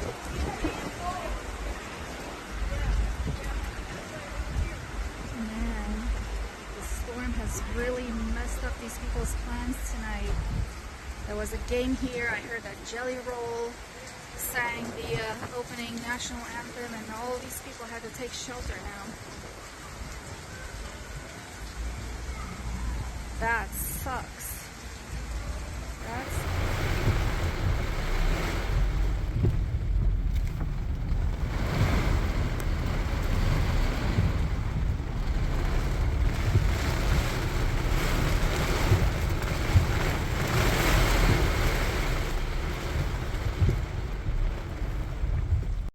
Man, the storm has really messed up these people's plans tonight. There was a game here. I heard that Jelly Roll sang the opening national anthem, and all these people had to take shelter now. That sucks. That